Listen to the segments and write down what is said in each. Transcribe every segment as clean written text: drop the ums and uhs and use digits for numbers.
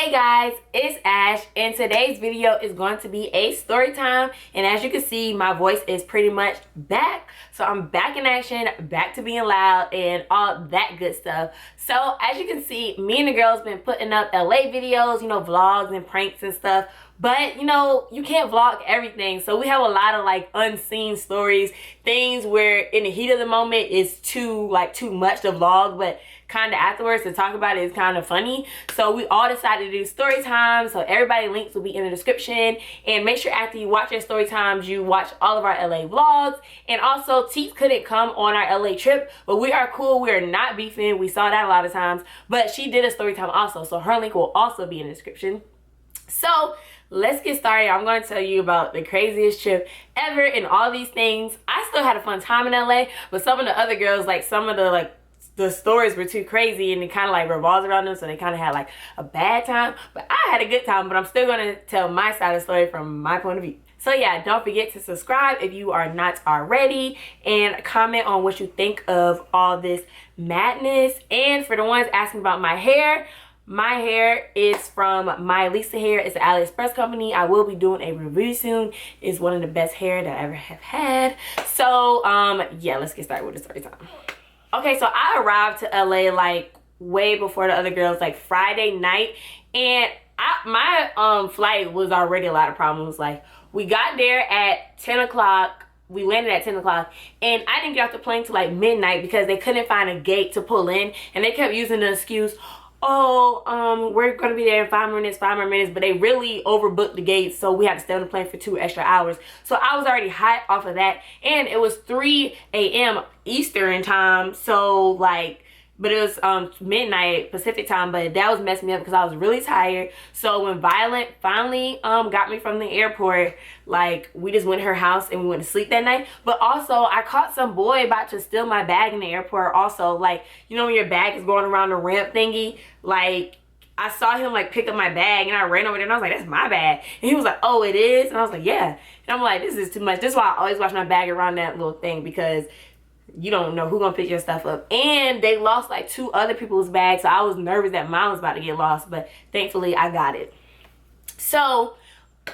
Hey guys, it's Ash, and today's video is going to be a story time. And as you can see, my voice is pretty much back. So I'm back in action, back to being loud and all that good stuff. So as you can see, me and the girls been putting up LA videos, vlogs and pranks and stuff. But you can't vlog everything, so we have a lot of like unseen stories, things where in the heat of the moment it's too much to vlog, but kind of afterwards to talk about it is kind of funny. So we all decided to do story time. So everybody links will be in the description, and make sure after you watch your story times you watch all of our LA vlogs. And also Teeth couldn't come on our LA trip, but we are cool, we are not beefing. We saw that a lot of times, but she did a story time also, so her link will also be in the description. So let's get started. I'm going to tell you about the craziest trip ever and all these things. I still had a fun time in LA, but some of the other girls, like some of the stories were too crazy and it kind of like revolves around them, so they kind of had like a bad time. But I had a good time, but I'm still going to tell my side of the story from my point of view. So yeah, don't forget to subscribe if you are not already, and comment on what you think of all this madness. And for the ones asking about my hair is from My Lisa Hair. It's an AliExpress company. I will be doing a review soon. It's one of the best hair that I ever have had. So yeah, let's get started with the story time. Okay, so I arrived to LA like way before the other girls, like Friday night, and my flight was already a lot of problems. Like, we got there at 10 o'clock. We landed at 10 o'clock, and I didn't get off the plane till like midnight because they couldn't find a gate to pull in, and they kept using the excuse, oh, we're gonna be there in 5 more minutes, but they really overbooked the gates, so we had to stay on the plane for 2 extra hours. So I was already hot off of that, and it was 3 a.m. Eastern time, so like, but it was midnight Pacific time, but that was messing me up because I was really tired. So when Violet finally got me from the airport, like, we just went to her house and we went to sleep that night. But also I caught some boy about to steal my bag in the airport also. Like, when your bag is going around the ramp thingy, like, I saw him like pick up my bag, and I ran over there and I was like, that's my bag. And he was like, oh, it is? And I was like, yeah. And I'm like, this is too much. This is why I always watch my bag around that little thing, because you don't know who's gonna pick your stuff up. And they lost like 2 other people's bags, so I was nervous that mine was about to get lost, but thankfully I got it. So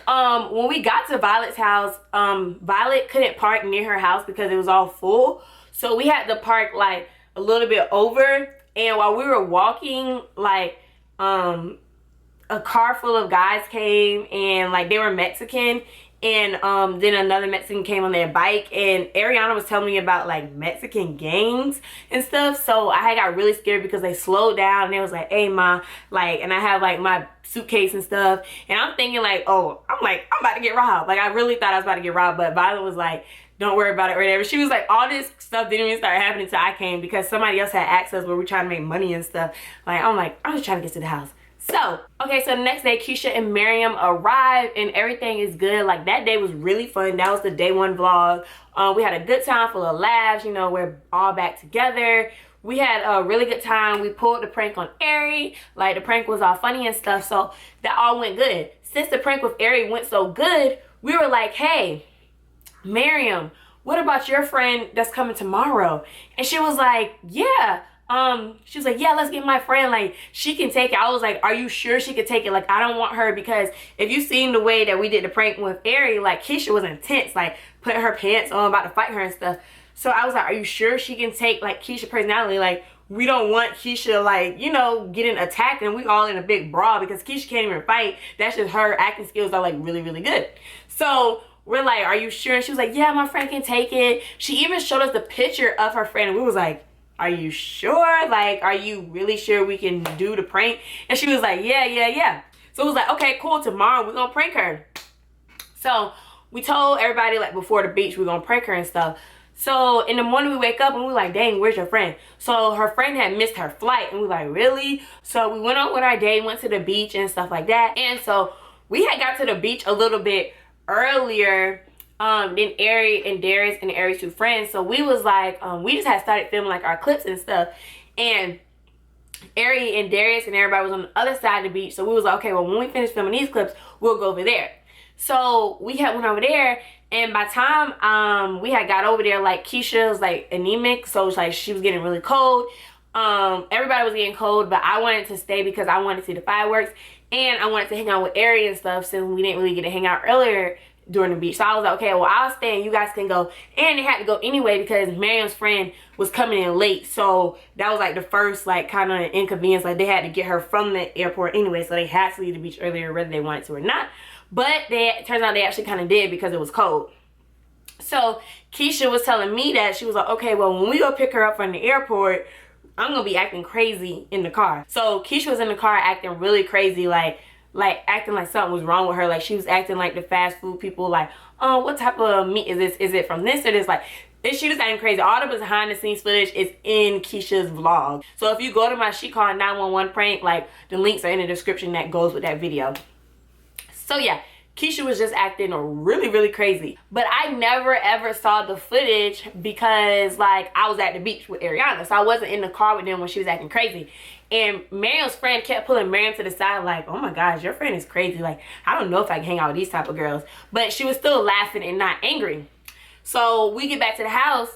when we got to Violet's house, Violet couldn't park near her house because it was all full, so we had to park like a little bit over. And while we were walking, like a car full of guys came, and like they were Mexican. And then another Mexican came on their bike, and Ariana was telling me about like Mexican gangs and stuff. So I got really scared because they slowed down and it was like, hey ma, like, and I have like my suitcase and stuff, and I'm thinking like, oh, I'm about to get robbed. Like, I really thought I was about to get robbed, but Violet was like, don't worry about it or whatever. She was like, all this stuff didn't even start happening until I came, because somebody else had access where we're trying to make money and stuff. Like, I'm just trying to get to the house. So, okay, so the next day, Keisha and Miriam arrived, and everything is good. Like, that day was really fun. That was the day 1 vlog. We had a good time, full of laughs. We're all back together. We had a really good time. We pulled the prank on Ari. Like, the prank was all funny and stuff, so that all went good. Since the prank with Ari went so good, we were like, hey, Miriam, what about your friend that's coming tomorrow? And she was like, yeah. She was like, yeah, let's get my friend, like, she can take it. I was like, are you sure she could take it? Like, I don't want her, because if you seen the way that we did the prank with Ari, like, Keisha was intense, like, putting her pants on, about to fight her and stuff. So I was like, are you sure she can take, like, Keisha's personality? Like, we don't want Keisha, like, getting attacked and we all in a big brawl, because Keisha can't even fight. That's just her acting skills are, like, really, really good. So we're like, are you sure? And she was like, yeah, my friend can take it. She even showed us the picture of her friend, and we was like, are you sure? Like, are you really sure we can do the prank? And she was like, yeah. So it was like, okay, cool, tomorrow we're gonna prank her. So we told everybody, like, before the beach we're gonna prank her and stuff. So in the morning we wake up and we're like, dang, where's your friend? So her friend had missed her flight, and we were like, really? So we went on with our day, went to the beach and stuff like that. And so we had got to the beach a little bit earlier than Ari and Darius and Ari's 2 friends. So we was like, we just had started filming like our clips and stuff, and Ari and Darius and everybody was on the other side of the beach. So we was like, okay, well, when we finish filming these clips, we'll go over there. So we had went over there, and by the time we had got over there, like, Keisha was like anemic, so it's like she was getting really cold. Everybody was getting cold, but I wanted to stay because I wanted to see the fireworks. And I wanted to hang out with Ari and stuff since we didn't really get to hang out earlier during the beach. So I was like, okay, well, I'll stay and you guys can go. And they had to go anyway because Miriam's friend was coming in late. So that was like the first like kind of inconvenience. Like they had to get her from the airport anyway. So they had to leave the beach earlier whether they wanted to or not. But it turns out they actually kind of did because it was cold. So Keisha was telling me that she was like, okay, well, when we go pick her up from the airport, I'm gonna be acting crazy in the car. So Keisha was in the car acting really crazy, like acting like something was wrong with her. Like she was acting like the fast food people, like, oh, what type of meat is this? Is it from this or this? Like, she was acting crazy. All the behind the scenes footage is in Keisha's vlog. So if you go to my She Called 911 prank, like the links are in the description that goes with that video. So yeah, Keisha was just acting really, really crazy. But I never ever saw the footage because like I was at the beach with Ariana. So I wasn't in the car with them when she was acting crazy. And Miriam's friend kept pulling Miriam to the side like, oh my gosh, your friend is crazy. Like, I don't know if I can hang out with these type of girls. But she was still laughing and not angry. So we get back to the house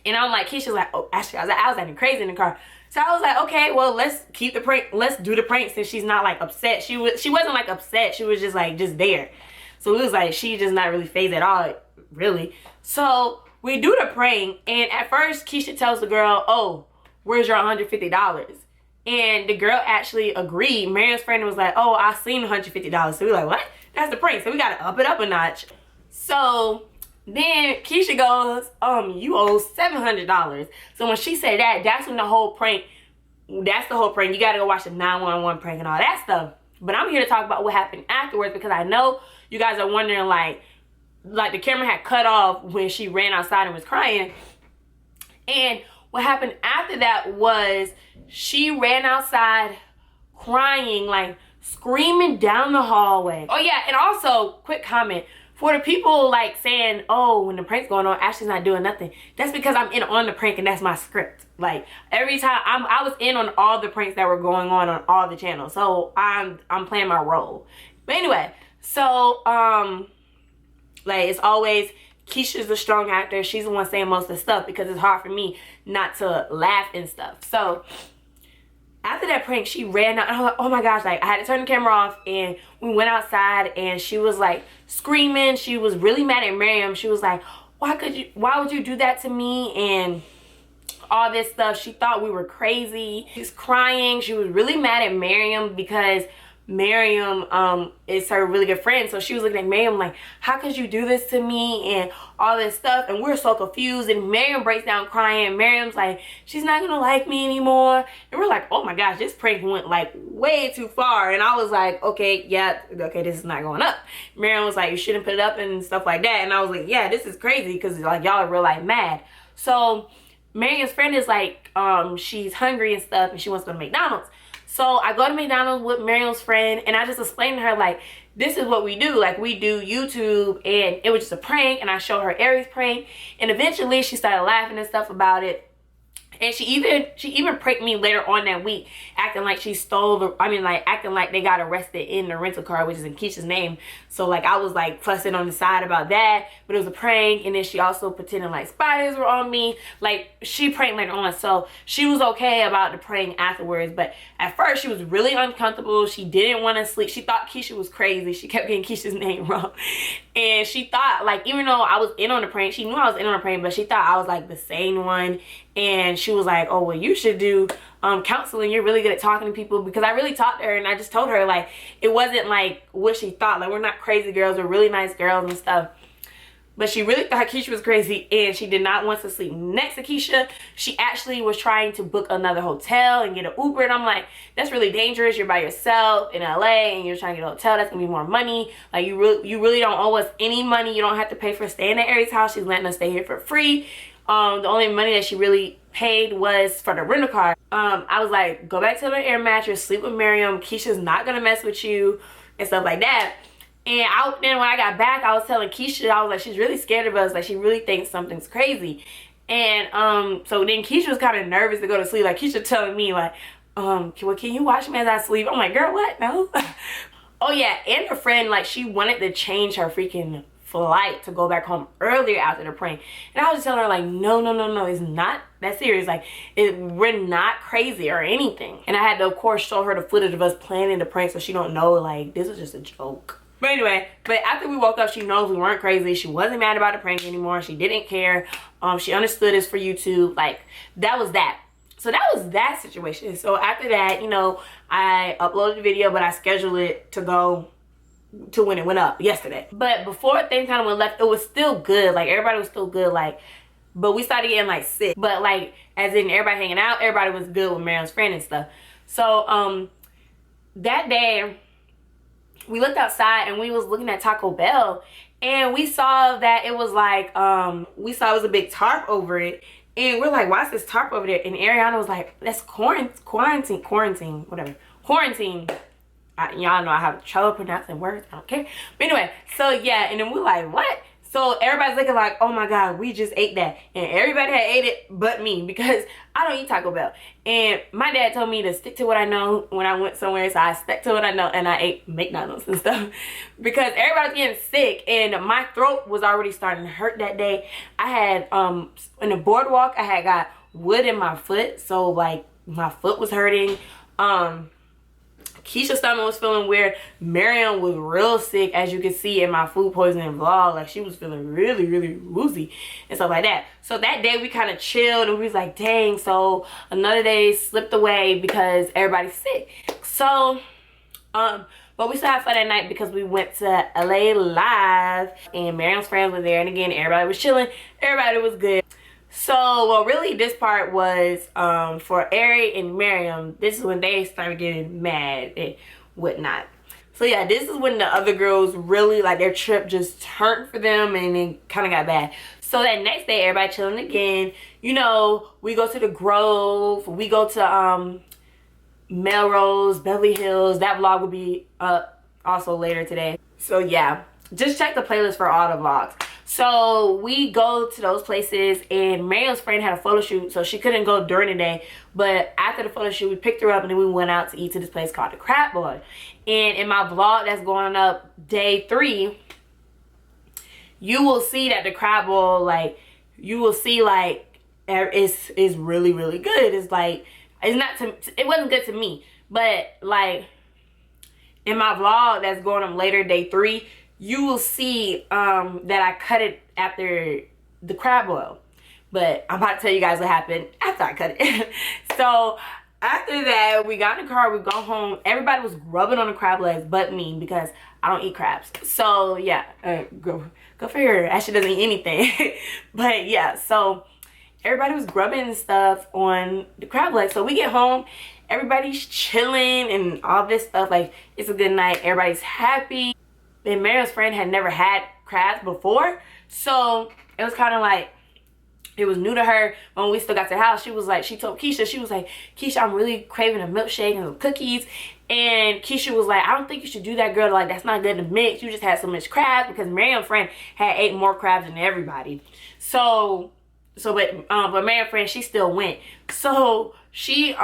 and I'm like, Keisha's like, oh, actually, I was acting crazy in the car. So I was like, okay, well, let's keep the prank. Let's do the prank since she's not like upset. She wasn't like upset. She was just like just there. So it was like she just not really phased at all, really. So we do the prank, and at first Keisha tells the girl, oh, where's your $150? And the girl actually agreed. Miriam's friend was like, oh, I seen $150. So we were like, what? That's the prank. So we gotta up it up a notch. So then Keisha goes, you owe $700. So when she said that, that's when the whole prank, that's the whole prank. You gotta go watch the 911 prank and all that stuff. But I'm here to talk about what happened afterwards because I know you guys are wondering like the camera had cut off when she ran outside and was crying. And what happened after that was she ran outside crying, like screaming down the hallway. Oh yeah, and also, quick comment. For the people like saying, oh, when the prank's going on, Ashley's not doing nothing. That's because I'm in on the prank and that's my script. Like every time I was in on all the pranks that were going on all the channels. So I'm playing my role. But anyway, so like it's always Keisha's the strong actor. She's the one saying most of the stuff because it's hard for me not to laugh and stuff. So after that prank, she ran out and I was like, oh my gosh, like I had to turn the camera off and we went outside and she was like screaming. She was really mad at Miriam. She was like, why would you do that to me? And all this stuff. She thought we were crazy. She's crying. She was really mad at Miriam because Miriam is her really good friend. So she was looking at Miriam like, how could you do this to me and all this stuff? And we're so confused. And Miriam breaks down crying. Miriam's like, she's not gonna like me anymore. And we're like, oh my gosh, this prank went like way too far. And I was like, okay, yeah, okay, this is not going up. Miriam was like, you shouldn't put it up and stuff like that. And I was like, yeah, this is crazy because like y'all are real like mad. So Miriam's friend is like, she's hungry and stuff and she wants to go to McDonald's. So I go to McDonald's with Miriam's friend and I just explained to her like, this is what we do. Like we do YouTube and it was just a prank and I showed her Aries prank and eventually she started laughing and stuff about it. And she even pranked me later on that week, acting like she stole the, acting like they got arrested in the rental car, which is in Keisha's name. So like I was like fussing on the side about that, but it was a prank. And then she also pretended like spiders were on me. Like she pranked later on. So she was okay about the prank afterwards. But at first she was really uncomfortable. She didn't want to sleep. She thought Keisha was crazy. She kept getting Keisha's name wrong. And she thought like, even though I was in on the prank, she knew I was in on the prank, but she thought I was like the sane one. And she was like, oh, well, you should do counseling. You're really good at talking to people. Because I really talked to her and I just told her, like, it wasn't like what she thought. Like, we're not crazy girls. We're really nice girls and stuff. But she really thought Keisha was crazy and she did not want to sleep next to Keisha. She actually was trying to book another hotel and get an Uber. And I'm like, that's really dangerous. You're by yourself in LA and you're trying to get a hotel. That's going to be more money. Like, you really don't owe us any money. You don't have to pay for staying at Aries' house. She's letting us stay here for free. The only money that she really paid was for the rental car. I was like, go back to the air mattress, sleep with Miriam. Keisha's not gonna mess with you and stuff like that. And then when I got back, I was telling Keisha, I was like, she's really scared of us. Like, she really thinks something's crazy. And so then Keisha was kind of nervous to go to sleep. Like, Keisha telling me like, well, can you watch me as I sleep? I'm like, girl, what? No. Oh yeah, and her friend, like, she wanted to change her freaking flight to go back home earlier after the prank. And I was just telling her like, no, no, no, no, it's not that serious. Like, we're not crazy or anything. And I had to, of course, show her the footage of us planning the prank so she don't know like this was just a joke. But anyway, but after we woke up, she knows we weren't crazy. She wasn't mad about the prank anymore. She didn't care. She understood it's for YouTube. Like, that was that. So that was that situation. So after that, you know, I uploaded the video, but I scheduled it to go to when it went up yesterday. But before things kind of went left, it was still good. Like, everybody was still good. Like, but we started getting like sick. But like, as in everybody hanging out, everybody was good with Miriam's friend and stuff. So that day, we looked outside and we was looking at Taco Bell, and we saw that it was like, we saw it was a big tarp over it. And we're like, why is this tarp over there? And Ariana was like, that's quarantine. Y'all know I have trouble pronouncing words. I don't care. But anyway, so yeah, and then we're like, what? So everybody's looking like, oh my God, we just ate that. And everybody had ate it but me, because I don't eat Taco Bell. And my dad told me to stick to what I know when I went somewhere. So I stuck to what I know and I ate McDonald's and stuff. Because everybody was getting sick and my throat was already starting to hurt that day. I had, in the boardwalk, I had got wood in my foot. So like my foot was hurting. Keisha's stomach was feeling weird. Miriam was real sick, as you can see in my food poisoning vlog. Like, she was feeling really, really woozy and stuff like that. So that day we kind of chilled and we was like, dang. So another day slipped away because everybody's sick. So, but we still had fun that night because we went to LA Live and Miriam's friends were there. And again, everybody was chilling. Everybody was good. So, well, really, this part was for Ari and Miriam. This is when they started getting mad and whatnot. So, yeah, this is when the other girls really, like, their trip just turned for them and it kind of got bad. So, that next day, everybody chilling again. You know, we go to the Grove. We go to Melrose, Beverly Hills. That vlog will be up also later today. So, yeah, just check the playlist for all the vlogs. So we go to those places and Miriam's friend had a photo shoot, so she couldn't go during the day. But after the photo shoot, we picked her up and then we went out to eat to this place called the Scrapbook. And in my vlog that's going up day 3, you will see that the Scrapbook, like, you will see like it's really, really good. It's like, it's not to, it wasn't good to me, but like in my vlog that's going up later, day 3, you will see that I cut it after the crab boil. But I'm about to tell you guys what happened after I cut it. So after that, we got in the car, we go home. Everybody was grubbing on the crab legs but me, because I don't eat crabs. So yeah, go figure. Ashley doesn't eat anything. But yeah, so everybody was grubbing and stuff on the crab legs. So we get home, everybody's chilling and all this stuff. Like, it's a good night, everybody's happy. And Miriam's friend had never had crabs before, so it was kind of like, it was new to her. When we still got to the house, she was like, she told Keisha, she was like, Keisha, I'm really craving a milkshake and some cookies. And Keisha was like, I don't think you should do that, girl. Like, that's not good to mix. You just had so much crabs, because Miriam's friend had ate more crabs than everybody. But Miriam's friend, she still went. So she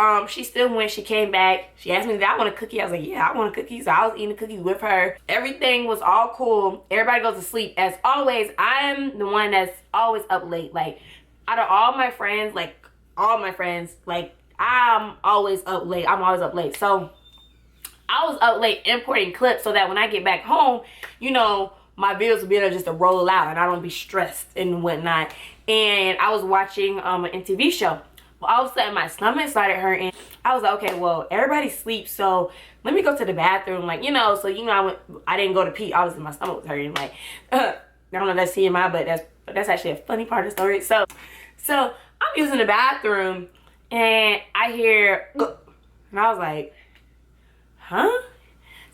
still went. She came back. She asked me, did I want a cookie? I was like, yeah, I want a cookie. So I was eating the cookies with her. Everything was all cool. Everybody goes to sleep. As always, I'm the one that's always up late. Like, out of all my friends, I'm always up late. I'm always up late. So I was up late importing clips so that when I get back home, you know, my videos will be able just to roll out and I don't be stressed and whatnot. And I was watching an MTV show. Well, all of a sudden my stomach started hurting. I was like, okay, well, everybody sleeps, so let me go to the bathroom. Like, you know, so you know, I didn't go to pee. Obviously my stomach was hurting. Like, I don't know if that's TMI, but that's actually a funny part of the story. So I'm using the bathroom and I hear, and I was like, huh?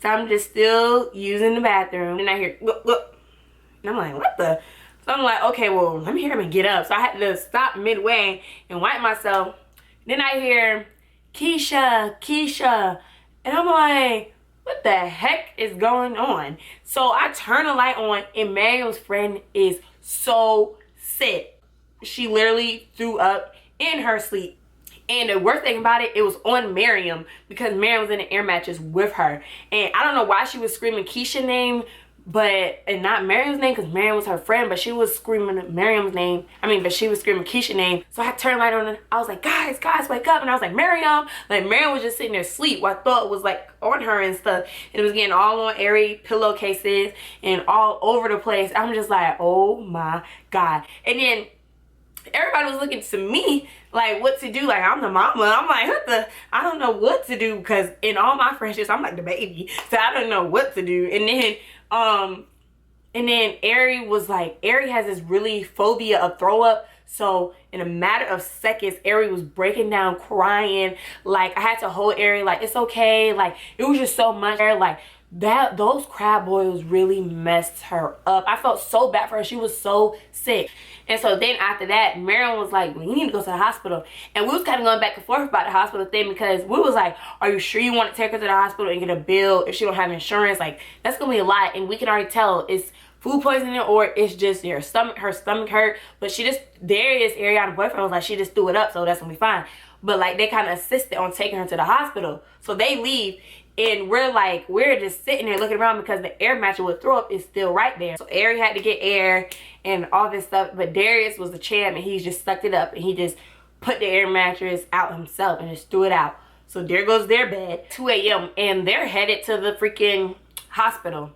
So I'm just still using the bathroom and I hear, and I'm like, what the? So I'm like, okay, well, let me hear him and get up. So I had to stop midway and wipe myself. Then I hear, Keisha, Keisha. And I'm like, what the heck is going on? So I turn the light on and Miriam's friend is so sick. She literally threw up in her sleep. And the worst thing about it, it was on Miriam, because Miriam was in the air mattress with her. And I don't know why she was screaming Keisha's name, and not Miriam's name, because Miriam was her friend, but she was screaming Miriam's name. But she was screaming Keisha's name. So I turned light on and I was like, guys, wake up. And I was like, Miriam. Like, Miriam was just sitting there asleep. What I thought was like on her and stuff. And it was getting all on airy pillowcases and all over the place. I'm just like, oh my God. And then everybody was looking to me like what to do. Like, I'm the mama. I'm like, I don't know what to do, because in all my friendships I'm like the baby, so I don't know what to do. And then Ari was like, Ari has this really phobia of throw up. So in a matter of seconds, Ari was breaking down crying. Like, I had to hold Ari like, it's okay. Like, it was just so much. Like, those crab boils really messed her up. I felt so bad for her. She was so sick. And so then after that, Miriam was like, well, you need to go to the hospital. And we was kind of going back and forth about the hospital thing, because we was like, are you sure you want to take her to the hospital and get a bill if she don't have insurance? Like, that's going to be a lot. And we can already tell it's food poisoning or it's just her stomach hurt. But she just, Darius, Ariana's boyfriend, was like, she just threw it up, so that's going to be fine. But like, they kind of insisted on taking her to the hospital. So they leave. And we're just sitting there looking around, because the air mattress with throw up is still right there. So Ari had to get air and all this stuff. But Darius was the champ, and he just sucked it up. And he just put the air mattress out himself and just threw it out. So there goes their bed. 2 a.m. and they're headed to the freaking hospital.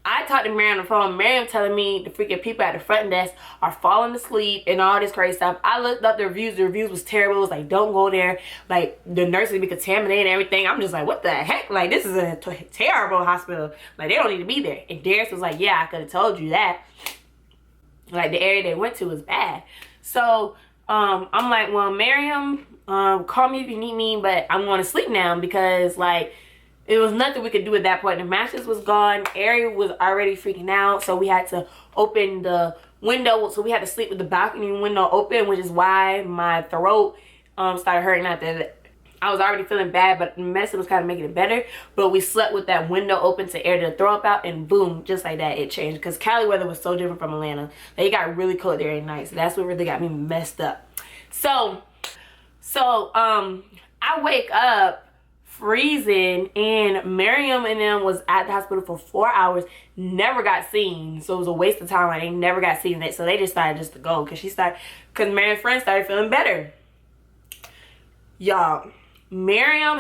I talked to Miriam on the phone. Miriam telling me the freaking people at the front desk are falling asleep and all this crazy stuff. I looked up the reviews. The reviews was terrible. It was like, don't go there. Like, the nurses be contaminated and everything. I'm just like, what the heck? Like, this is a terrible hospital. Like, they don't need to be there. And Darius was like, yeah, I could have told you that. Like, the area they went to was bad. So, I'm like, well, Miriam, call me if you need me, but I'm going to sleep now, because, like, it was nothing we could do at that point. The mattress was gone. Ari was already freaking out, so we had to open the window. So we had to sleep with the balcony window open, which is why my throat started hurting after that. I was already feeling bad, but the medicine was kind of making it better. But we slept with that window open to air the throw up out, and boom, just like that, it changed. Because Cali weather was so different from Atlanta. Like, it got really cold there at night, so that's what really got me messed up. So I wake up freezing, and Miriam and them was at the hospital for 4 hours, never got seen. So it was a waste of time. Like, they never got seen. So they decided just to go, because Miriam's friend started feeling better. Y'all, Miriam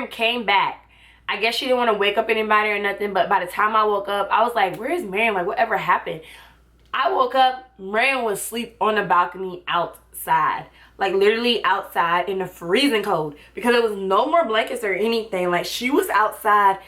came back. I guess she didn't want to wake up anybody or nothing, but by the time I woke up, I was like, where's Miriam? Like, whatever happened? I woke up, Miriam was asleep on the balcony outside. Like, literally outside in the freezing cold, because there was no more blankets or anything. Like, she was outside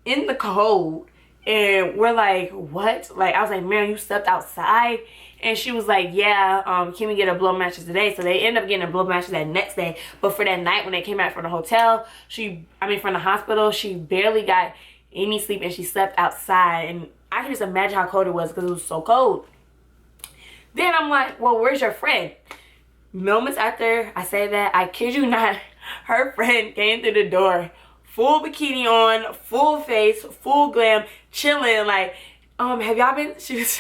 in the cold, and we're like, what? Like, I was like, Miriam, you slept outside? And she was like, yeah, can we get a blow mattress today? So they ended up getting a blow mattress that next day. But for that night when they came out from the hotel, from the hospital, she barely got any sleep, and she slept outside. And I can just imagine how cold it was, because it was so cold. Then I'm like, well, where's your friend? Moments after I say that, I kid you not, her friend came through the door, full bikini on, full face, full glam, chilling. Like, have y'all been? She was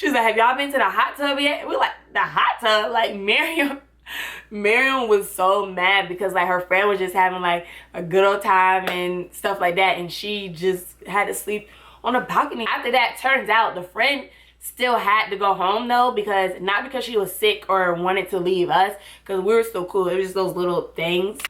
like, have y'all been to the hot tub yet? We're like, the hot tub? Like, Miriam was so mad, because like her friend was just having like a good old time and stuff like that, and she just had to sleep on a balcony. After that, turns out the friend still had to go home though, not because she was sick or wanted to leave us, because we were still cool. It was just those little things.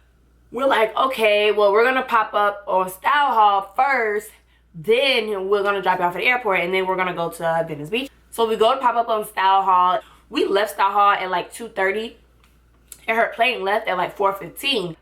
We're like, okay, well, we're gonna pop up on Style Hall first, then we're gonna drop you off at the airport, and then we're gonna go to Venice Beach. So we go to pop up on Style Hall. We left Style Hall at like 2:30, and her plane left at like 4:15.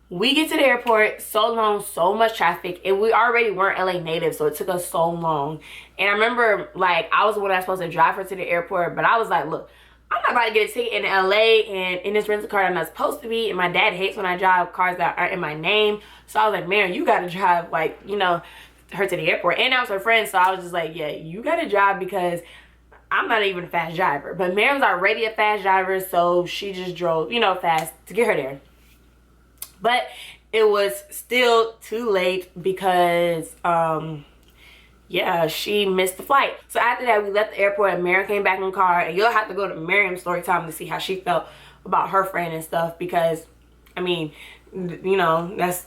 We get to the airport, so long, so much traffic, and we already weren't LA natives, so it took us so long. And I remember, like, I was the one that was supposed to drive her to the airport, but I was like, look, I'm not about to get a ticket in LA and in this rental car that I'm not supposed to be, and my dad hates when I drive cars that aren't in my name. So I was like, man, you gotta drive, like, you know, her to the airport. And I was her friend, so I was just like, yeah, you gotta drive, because I'm not even a fast driver. But Miriam's already a fast driver, so she just drove, you know, fast to get her there. But it was still too late, because yeah, she missed the flight. So after that, we left the airport, and Miriam came back in the car. And you'll have to go to Miriam's story time to see how she felt about her friend and stuff, because I mean, you know, that's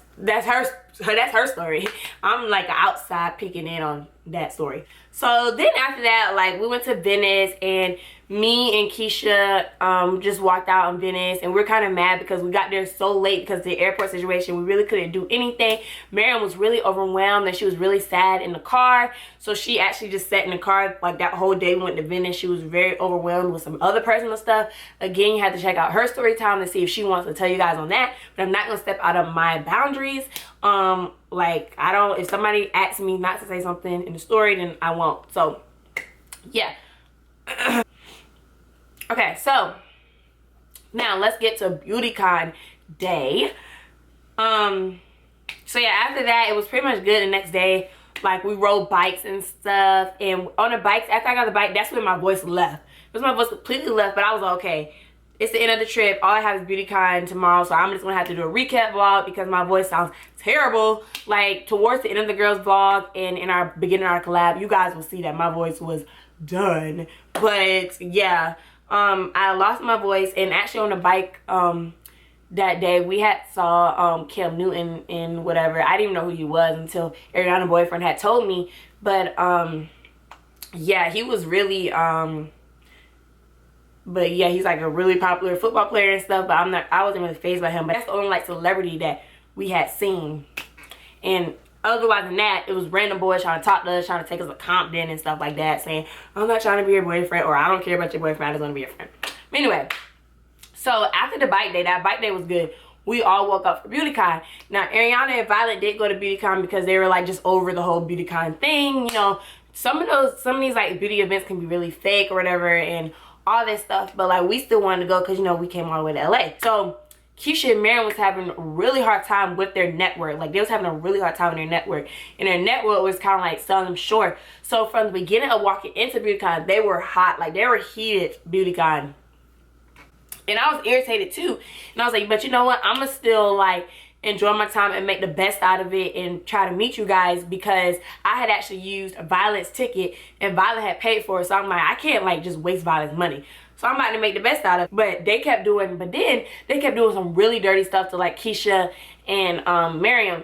that's her story. I'm like outside peeking in on that story. So then after that, like we went to Venice, and me and Keisha just walked out in Venice, and we're kind of mad because we got there so late because of the airport situation. We really couldn't do anything. Miriam was really overwhelmed and she was really sad in the car, so she actually just sat in the car like that whole day. We went to Venice. She was very overwhelmed with some other personal stuff. Again, you have to check out her story time to see if she wants to tell you guys on that, but I'm not gonna step out of my boundaries. Like I don't, if somebody asks me not to say something in the story, then I won't. So yeah. Okay, so now let's get to Beautycon day. So yeah, after that it was pretty much good. The next day, like we rode bikes and stuff, and on the bikes, after I got the bike, that's when my voice left. It was my voice completely left, but I was okay. It's the end of the trip. All I have is Beautycon tomorrow, so I'm just gonna have to do a recap vlog because my voice sounds terrible. Like towards the end of the girls vlog and in our beginning of our collab, you guys will see that my voice was done. But yeah, I lost my voice, and actually on the bike that day we had saw Cam Newton and whatever. I didn't even know who he was until Ariana's boyfriend had told me. But yeah, he was really but yeah, he's like a really popular football player and stuff, but I wasn't really fazed by him. But that's the only like celebrity that we had seen. And otherwise than that, it was random boys trying to talk to us, trying to take us to Compton and stuff like that, saying, I'm not trying to be your boyfriend, or I don't care about your boyfriend, I just want to be your friend. But anyway, so after the bike day, that bike day was good. We all woke up for Beautycon. Now, Ariana and Violet did go to Beautycon because they were like just over the whole Beautycon thing. You know, some of these like beauty events can be really fake or whatever and all this stuff, but like we still wanted to go because, you know, we came all the way to LA. So Keisha and Miriam was having a really hard time with their network. Like they was having a really hard time with their network, and their network was kind of like selling them short. So from the beginning of walking into Beautycon, they were hot, like they were heated Beautycon. And I was irritated too, and I was like, but you know what, I'm gonna still like enjoy my time and make the best out of it and try to meet you guys, because I had actually used Violet's ticket and Violet had paid for it. So I'm like, I can't like just waste Violet's money. So I'm about to make the best out of it. But then they kept doing some really dirty stuff to like Keisha and Miriam.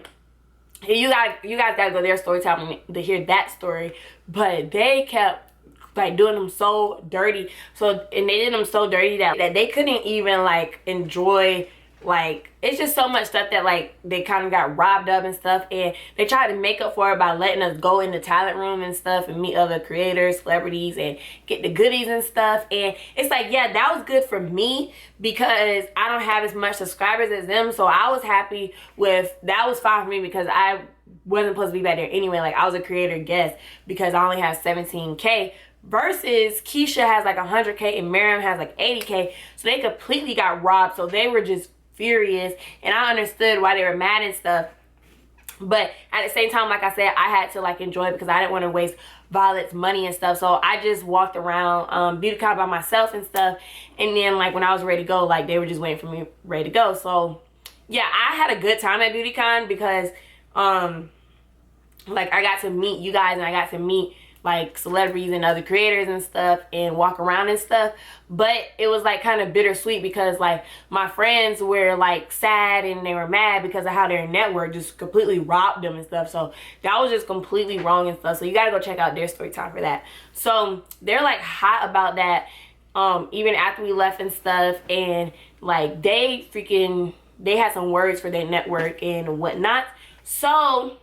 And you guys gotta go their story time to hear that story. But they kept like doing them so dirty. And they did them so dirty that they couldn't even like enjoy. Like it's just so much stuff that like they kind of got robbed of and stuff, and they tried to make up for it by letting us go in the talent room and stuff and meet other creators, celebrities, and get the goodies and stuff. And it's like, yeah, that was good for me because I don't have as much subscribers as them, so I was happy with that. Was fine for me because I wasn't supposed to be back there anyway. Like I was a creator guest because I only have 17K versus Keisha has like 100K and Miriam has like 80K, so they completely got robbed. So they were just furious, and I understood why they were mad and stuff, but at the same time, like I said, I had to like enjoy it because I didn't want to waste Violet's money and stuff. So I just walked around Beautycon by myself and stuff, and then like when I was ready to go, like they were just waiting for me ready to go. So yeah, I had a good time at Beautycon because like I got to meet you guys, and I got to meet like celebrities and other creators and stuff and walk around and stuff. But it was like kind of bittersweet because like my friends were like sad and they were mad because of how their network just completely robbed them and stuff. So that was just completely wrong and stuff. So you gotta go check out their story time for that. So they're like hot about that even after we left and stuff, and like they had some words for their network and whatnot. So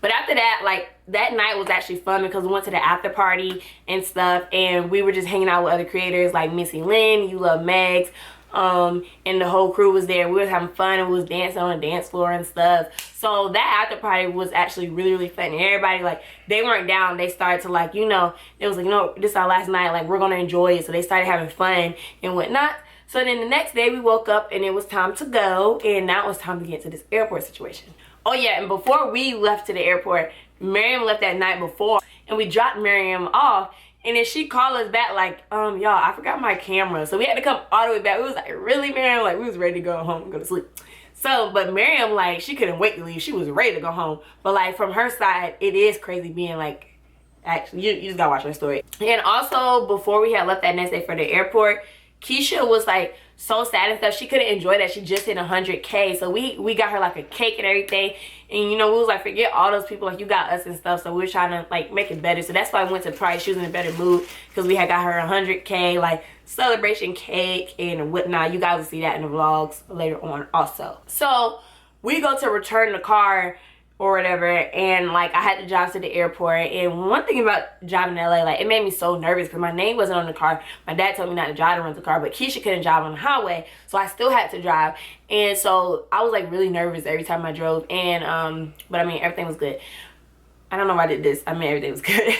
but after that, like that night was actually fun because we went to the after party and stuff, and we were just hanging out with other creators like Missy Lynn, You Love Megs, and the whole crew was there. We was having fun and we was dancing on the dance floor and stuff. So that after party was actually really, really fun, and everybody, like, they weren't down. They started to, like, you know, it was like, you know, this is our last night, like, we're gonna enjoy it. So they started having fun and whatnot. So then the next day we woke up and it was time to go, and now it was time to get to this airport situation. Oh yeah, and before we left to the airport, Miriam left that night before, and we dropped Miriam off, and then she called us back like, y'all, I forgot my camera. So we had to come all the way back. We was like, really, Miriam? Like, we was ready to go home and go to sleep. So, but Miriam, like, she couldn't wait to leave. She was ready to go home. But like, from her side, it is crazy being like, actually, you just gotta watch her story. And also, before we had left that next day for the airport, Keisha was like so sad and stuff. She couldn't enjoy that. She just hit 100K. So we got her like a cake and everything. And you know, we was like, forget all those people, like you got us and stuff. So we were trying to like make it better. So that's why I went to Price. She was in a better mood because we had got her 100K like celebration cake and whatnot. You guys will see that in the vlogs later on also. So we go to return the car or whatever, and like I had to drive to the airport. And one thing about driving to LA, like it made me so nervous because my name wasn't on the car. My dad told me not to drive to rent the car, but Keisha couldn't drive on the highway, so I still had to drive. And so I was like really nervous every time I drove. And but I mean, everything was good. I don't know why I did this. I mean, everything was good.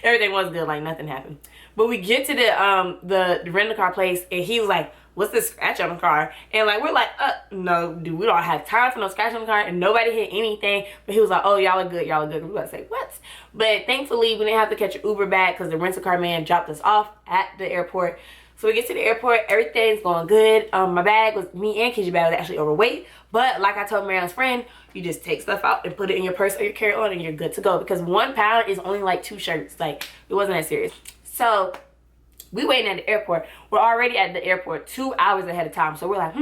Everything was good, like nothing happened. But we get to the rent-a-car place, and he was like, what's this scratch on the car? And like we're like, no, dude, we don't have time for no scratch on the car, and nobody hit anything. But he was like, oh, y'all are good, y'all are good. We were about to say, what? But thankfully we didn't have to catch an Uber back because the rental-car man dropped us off at the airport. So we get to the airport, everything's going good. My bag was, me and Keisha's bag was actually overweight, but like I told Marianne's friend, you just take stuff out and put it in your purse or your carry-on and you're good to go, because 1 pound is only like 2 shirts. Like it wasn't that serious. So we waiting at the airport. We're already at the airport 2 hours ahead of time. So we're like,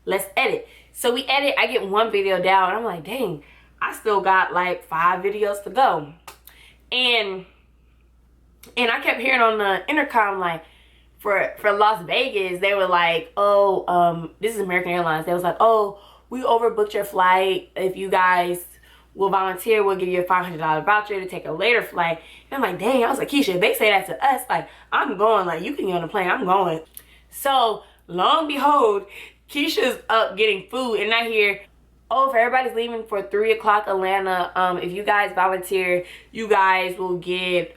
let's edit. So we edit. I get 1 video down. I'm like, dang, I still got like 5 videos to go. And I kept hearing on the intercom, like for Las Vegas, they were like, oh, this is American Airlines. They was like, oh, we overbooked your flight. If you guys will volunteer, we'll give you a $500 voucher to take a later flight. And I'm like, dang, I was like, Keisha, if they say that to us, like, I'm going, like, you can get on the plane, I'm going. So, lo and behold, Keisha's up getting food, and I hear, oh, if everybody's leaving for 3 o'clock Atlanta, if you guys volunteer, you guys will get,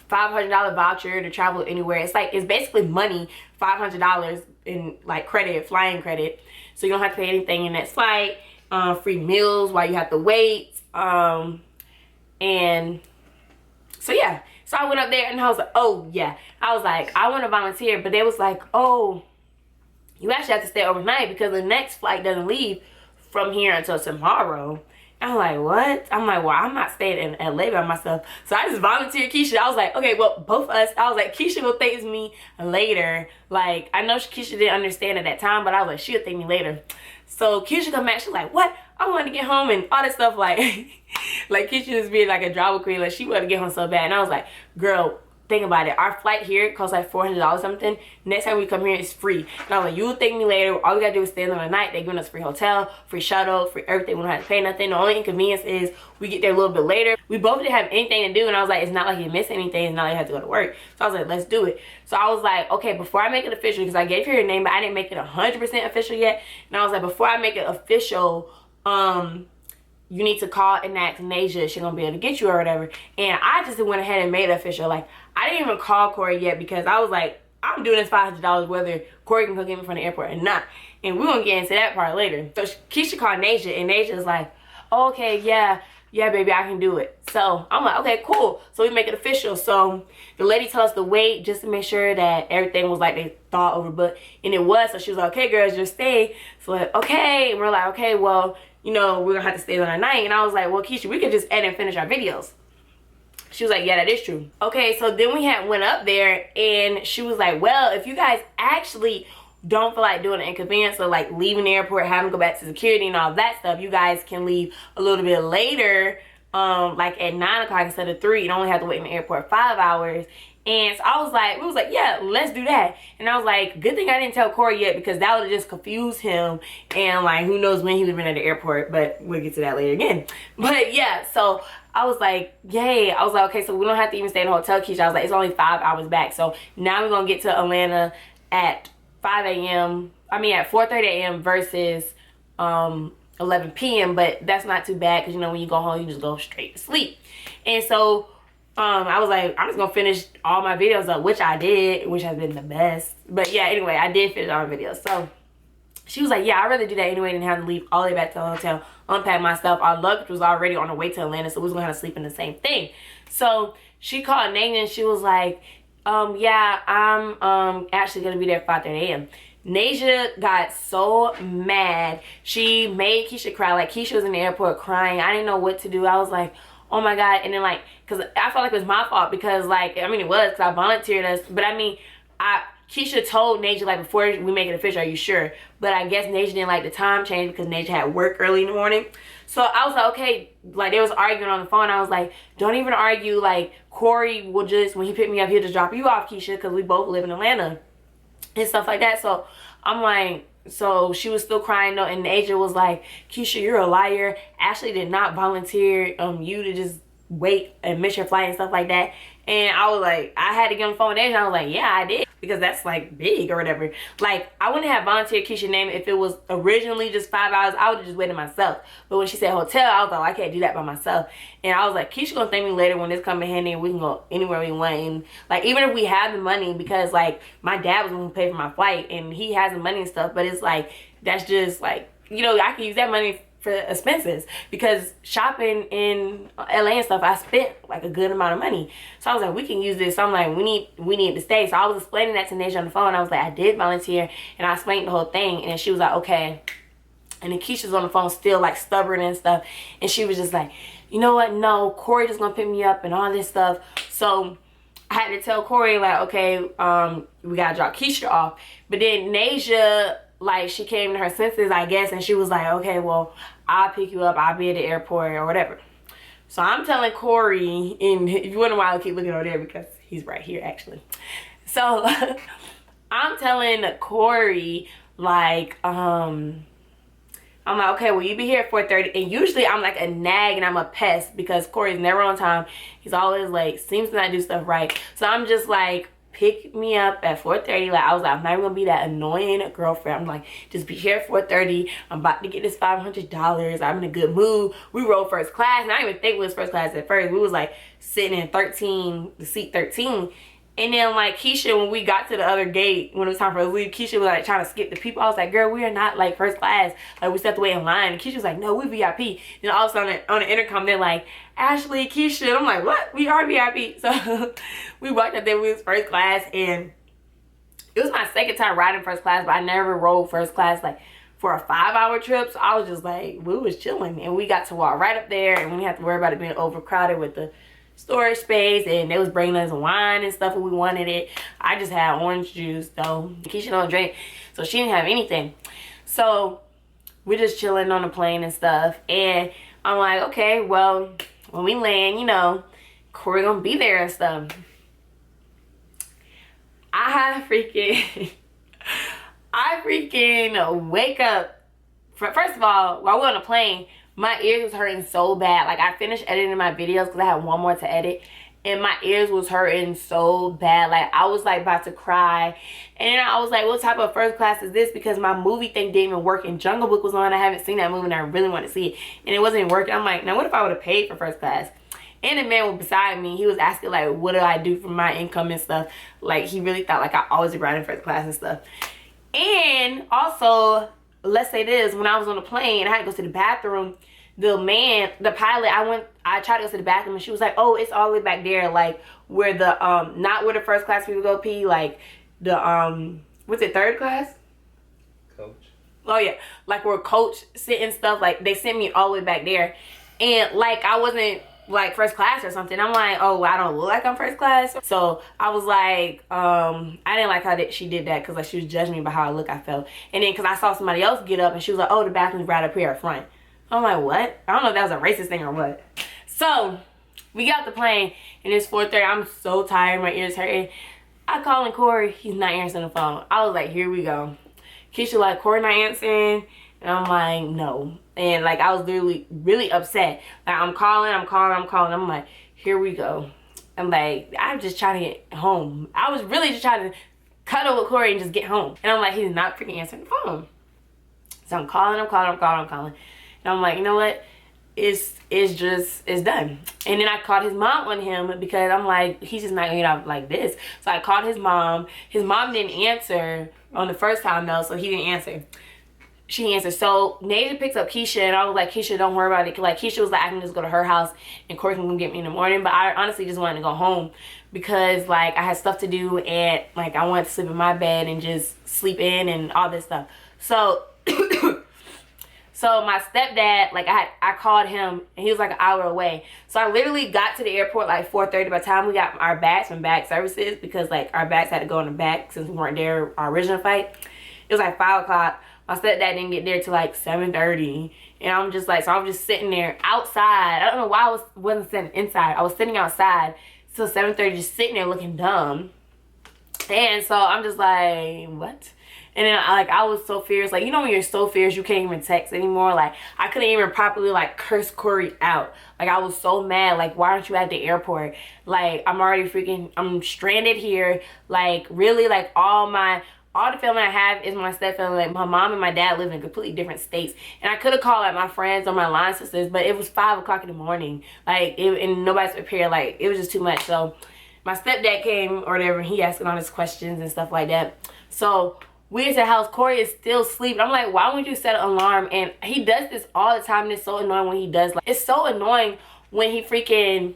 $500 voucher to travel anywhere. It's like, it's basically money, $500 in, like, credit, flying credit. So, you don't have to pay anything in that flight. Free meals while you have to wait. And so yeah, so I went up there and I was like, oh yeah, I was like, I want to volunteer, but they was like, oh, you actually have to stay overnight because the next flight doesn't leave from here until tomorrow. I'm like, what? I'm like, well, I'm not staying in LA by myself. So I just volunteered Keisha. I was like, okay, well, both of us, I was like, Keisha will thank me later. Like, I know Keisha didn't understand at that time, but I was like, she'll thank me later. So Keisha come back, she's like, what? I wanted to get home and all that stuff. Like, like Keisha was being like a drama queen. Like, she wanted to get home so bad. And I was like, girl, think about it. Our flight here costs like $400 something. Next time we come here, it's free. And I was like, you'll thank me later. All we gotta do is stay there the night. They're giving us free hotel, free shuttle, free everything. We don't have to pay nothing. The only inconvenience is we get there a little bit later. We both didn't have anything to do. And I was like, it's not like you miss anything. It's not like you have to go to work. So I was like, let's do it. So I was like, okay, before I make it official, because I gave her your name, but I didn't make it 100% official yet. And I was like, before I make it official, you need to call and ask Nasia if she's gonna be able to get you or whatever. And I just went ahead and made it official. Like, I didn't even call Corey yet because I was like, I'm doing this $500 whether Corey can come get me from the airport or not. And we're gonna get into that part later. So Keisha called Nasia, and Nasia's like, oh, okay, yeah, baby, I can do it. So I'm like, okay, cool. So we make it official. So the lady told us to wait just to make sure that everything was like they thought overbooked, and it was. So she was like, okay, girls, just stay. So like, okay, and we're like, okay, well, you know, we're gonna have to stay on the night. And I was like, well, Keisha, we could just edit and finish our videos. She was like, yeah, that is true. Okay, so then we went up there, and she was like, well, if you guys actually don't feel like doing an inconvenience or like leaving the airport, having to go back to security and all that stuff, you guys can leave a little bit later, like at 9 o'clock instead of 3. You don't only have to wait in the airport 5 hours. And so I was like, we was like, yeah, let's do that. And I was like, good thing I didn't tell Corey yet, because that would have just confused him, and like who knows when he would have been at the airport, but we'll get to that later again. But yeah, so I was like, yay. I was like, okay, so we don't have to even stay in a hotel, Keisha. I was like, it's only 5 hours back. So now we're gonna get to Atlanta at 5 a.m. I mean at 4:30 a.m. versus 11 p.m. But that's not too bad, because you know when you go home you just go straight to sleep. And so I was like, I'm just gonna finish all my videos up, which I did, which has been the best. But yeah, anyway, I did finish all my videos. So she was like, yeah, I'd rather do that anyway than have to leave all the way back to the hotel, unpack my stuff. Our luggage was already on the way to Atlanta, so we was gonna have to sleep in the same thing. So she called Nate, and she was like, yeah, I'm actually gonna be there at 5:30 a.m. Nasia got so mad. She made Keisha cry. Like, Keisha was in the airport crying. I didn't know what to do. I was like, oh my God. And then like, because I felt like it was my fault, because like, I mean, it was because I volunteered us, but I mean, Keisha told Naja, like, before we make it official, are you sure? But I guess Naja didn't like the time change because Naja had work early in the morning. So I was like, okay, like, they was arguing on the phone. I was like, don't even argue. Like, Corey will just, when he pick me up, he'll just drop you off, Keisha, because we both live in Atlanta and stuff like that. So I'm like, so she was still crying though, and Naja was like, Keisha, you're a liar. Ashley did not volunteer you to just wait and miss your flight and stuff like that. And I was like, I had to get on the phone with Naja, and I was like, yeah, I did, because that's like big or whatever. Like, I wouldn't have volunteered Keisha's name if it was originally just 5 hours. I would have just waited myself. But when she said hotel, I was like, oh, I can't do that by myself. And I was like, Keisha gonna thank me later when this come in handy and we can go anywhere we want. And like, even if we have the money, because like my dad was gonna pay for my flight and he has the money and stuff, but it's like, that's just like, you know, I can use that money for expenses, because shopping in LA and stuff, I spent like a good amount of money. So I was like, we can use this. So I'm like, we need to stay. So I was explaining that to Naja on the phone. I was like, I did volunteer, and I explained the whole thing, and then she was like, okay. And then Keisha's on the phone still like stubborn and stuff, and she was just like, you know what, no, Corey just gonna pick me up and all this stuff. So I had to tell Corey, like, okay, we gotta drop Keisha off. But then Naja, like, she came to her senses, I guess, and she was like, okay, well, I'll pick you up, I'll be at the airport or whatever. So I'm telling Corey, and if you wonder why I keep looking over there, because he's right here actually. So I'm telling Corey, like, I'm like, okay, well, you be here at 4:30. And usually I'm like a nag and I'm a pest because Corey's never on time. He's always late, seems to not do stuff right. So I'm just like, pick me up at 4:30. Like, I was like, I'm not even gonna be that annoying girlfriend. I'm like, just be here at 4:30. I'm about to get this $500. I'm in a good mood. We rode first class, and I didn't even think it was first class at first. We was like sitting in the seat 13. And then like Keisha, when we got to the other gate, when it was time for us to leave, Keisha was like trying to skip the people. I was like, girl, we are not like first class. Like, we still have to wait in line. And Keisha was like, no, we VIP. And all of a sudden on the intercom, they're like, Ashley, Keisha. And I'm like, what? We are VIP. So we walked up there, we was first class, and it was my second time riding first class, but I never rode first class like for a 5-hour trip. So I was just like, we was chilling, and we got to walk right up there, and we didn't have to worry about it being overcrowded with the storage space, and they was bringing us wine and stuff when we wanted it. I just had orange juice though. Keisha don't drink, so she didn't have anything. So we're just chilling on the plane and stuff, and I'm like, okay, well, when we land, you know, Corey gonna be there and stuff. I freaking wake up. First of all, while we're on the plane, my ears was hurting so bad. Like, I finished editing my videos because I had one more to edit, and my ears was hurting so bad. Like, I was like about to cry. And then I was like, what type of first class is this? Because my movie thing didn't even work, and Jungle Book was on. I haven't seen that movie and I really want to see it, and it wasn't even working. I'm like, now what if I would have paid for first class? And the man was beside me. He was asking like, what do I do for my income and stuff? Like, he really thought like I always ride in first class and stuff. And also, let's say this, when I was on the plane, I had to go to the bathroom. The pilot, I tried to go to the bathroom, and she was like, oh, it's all the way back there, like where the not where the first class people go pee, like the what's it, third class? Coach. Oh yeah, like where coach sit and stuff. Like, they sent me all the way back there, and like I wasn't like first class or something. I'm like, oh, I don't look like I'm first class. So I was like, I didn't like how she did that, because like she was judging me by how I look, I felt. And then because I saw somebody else get up, and she was like, oh, the bathroom's right up here up front. I'm like, what? I don't know if that was a racist thing or what. So we got off the plane, and it's 4:30. I'm so tired, my ears hurting. I calling Corey, he's not answering the phone. I was like, here we go. Keisha like, Corey not answering, and I'm like, no. And like, I was literally really upset. Like, I'm calling. I'm like, here we go. I'm like, I'm just trying to get home. I was really just trying to cuddle with Corey and just get home. And I'm like, he's not freaking answering the phone. So I'm calling. And I'm like, you know what? It's done. And then I called his mom on him, because I'm like, he's just not gonna get out like this. So I called his mom. His mom didn't answer on the first time though, so he didn't answer. She didn't answer. So Naja picks up Keisha, and I was like, Keisha, don't worry about it. Like, Keisha was like, I can just go to her house and Corey can come get me in the morning. But I honestly just wanted to go home, because like I had stuff to do, and like I wanted to sleep in my bed and just sleep in and all this stuff. So So my stepdad, like I called him and he was like an hour away. So I literally got to the airport like 4:30 by the time we got our bags from bag services, because like our bags had to go in the back since we weren't there our original flight. It was like 5 o'clock. My stepdad didn't get there till like 7:30. And I'm just like, so I'm just sitting there outside. I don't know why wasn't sitting inside. I was sitting outside till 7:30 just sitting there looking dumb. And so I'm just like, what? And then I was so fierce. Like, you know when you're so fierce you can't even text anymore? Like, I couldn't even properly like curse Corey out. Like, I was so mad. Like, why aren't you at the airport? Like, I'm stranded here. Like, really, like all the family I have is my step family. Like, my mom and my dad live in completely different states. And I could have called like my friends or my line sisters, but it was 5 o'clock in the morning. Like, and nobody's prepared. Like, it was just too much. So my stepdad came or whatever, and he asking all his questions and stuff like that. So we at the house, Corey is still sleeping. I'm like, why wouldn't you set an alarm? And he does this all the time, and it's so annoying when he does. Like, it's so annoying when he freaking,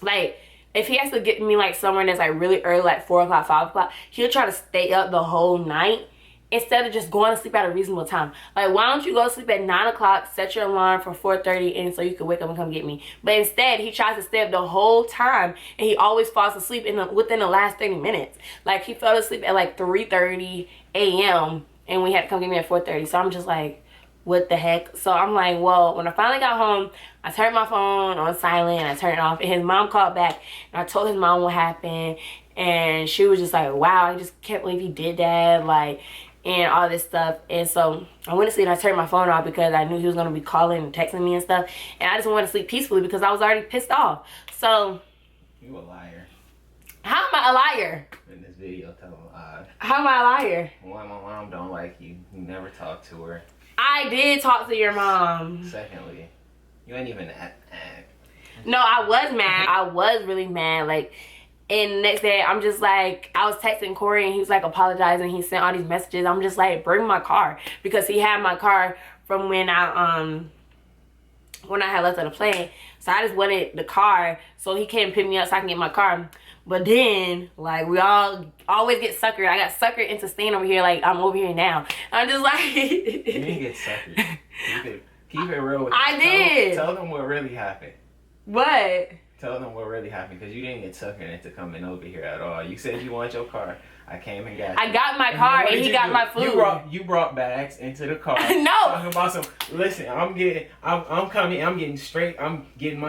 like, if he has to get me like somewhere that's like really early, like 4 o'clock, 5 o'clock, he'll try to stay up the whole night instead of just going to sleep at a reasonable time. Like, why don't you go to sleep at 9 o'clock, set your alarm for 4:30, and so you can wake up and come get me? But instead, he tries to stay up the whole time, and he always falls asleep within the last 30 minutes. Like, he fell asleep at like 3:30 a.m., and we had to come get me at 4:30. So I'm just like, what the heck? So I'm like, well, when I finally got home, I turned my phone on silent, and I turned it off, and his mom called back, and I told his mom what happened, and she was just like, wow, I just can't believe he did that. Like, and all this stuff. And so I went to sleep and I turned my phone off because I knew he was going to be calling and texting me and stuff, and I just wanted to sleep peacefully because I was already pissed off. So you a liar. How am I a liar? In this video, tell a lie. How am I a liar? One, my mom don't like you. You never talk to her. I did talk to your mom. Secondly, you ain't even act. No, I was mad. I was really mad. Like, and the next day, I'm just like, I was texting Corey, and he was like apologizing. He sent all these messages. I'm just like, bring my car, because he had my car from when I had left on the plane. So I just wanted the car so he can't pick me up so I can get my car. But then, like, we all always get suckered. I got suckered into staying over here. Like, I'm over here now. I'm just like, you didn't get suckered. Keep it real with I did. Tell them what really happened. What? Tell them what really happened, because you didn't get suckered into coming over here at all. You said you want your car. I came and got you. I got my car, and he got my food. You brought bags into the car. No. Talking about some. Listen, I'm getting my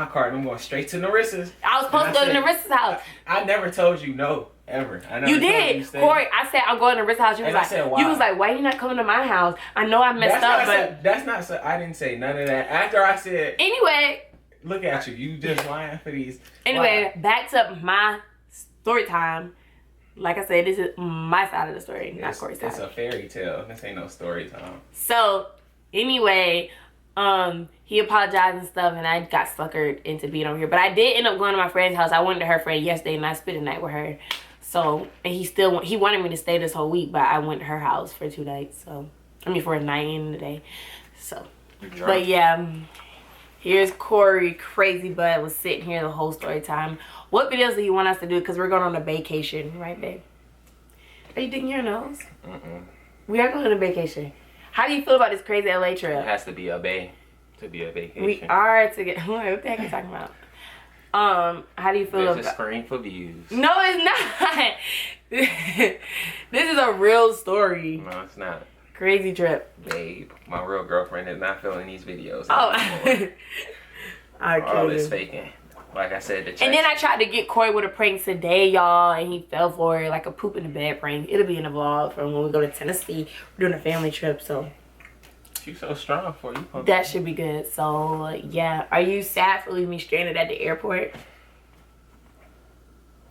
car, and I'm going straight to Narissa's. I was supposed to go to Narissa's house. I never told you no, ever. I never you did, Corey. I said I'm going to Narissa's house. You was like, said, why? You was like, why you not coming to my house? I know I messed up, but that's not. I didn't say none of that. After I said. Anyway. Look at you. You just lying for these. Anyway, back to my story time. Like I said, this is my side of the story, not Corey's side. It's a fairy tale. This ain't no story time. So, anyway, he apologized and stuff, and I got suckered into being over here. But I did end up going to my friend's house. I went to her friend yesterday, and I spent the night with her. So, and he wanted me to stay this whole week, but I went to her house for 2 nights. So, I mean, for a night and a day. So, but yeah. Here's Corey, crazy butt, was sitting here the whole story time. What videos do you want us to do? Because we're going on a vacation, right, babe? Are you digging your nose? We are going on a vacation. How do you feel about this crazy LA trip? It has to be a bay to be a vacation. We are to get. What the heck are you talking about? How do you feel There's about? a screen for views. No, it's not. This is a real story. No, it's not. Crazy trip. Babe, my real girlfriend is not feeling these videos. Oh. All this faking. Like I said, and then I tried to get Corey with a prank today, y'all, and he fell for it, like a poop in the bed prank. It'll be in the vlog from when we go to Tennessee. We're doing a family trip, so. She's so strong for you. That should be good. So, yeah. Are you sad for leaving me stranded at the airport?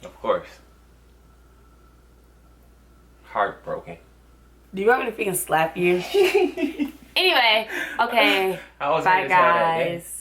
Of course. Heartbroken. Do you want me to freaking slap you? Anyway, okay. I was bye, guys.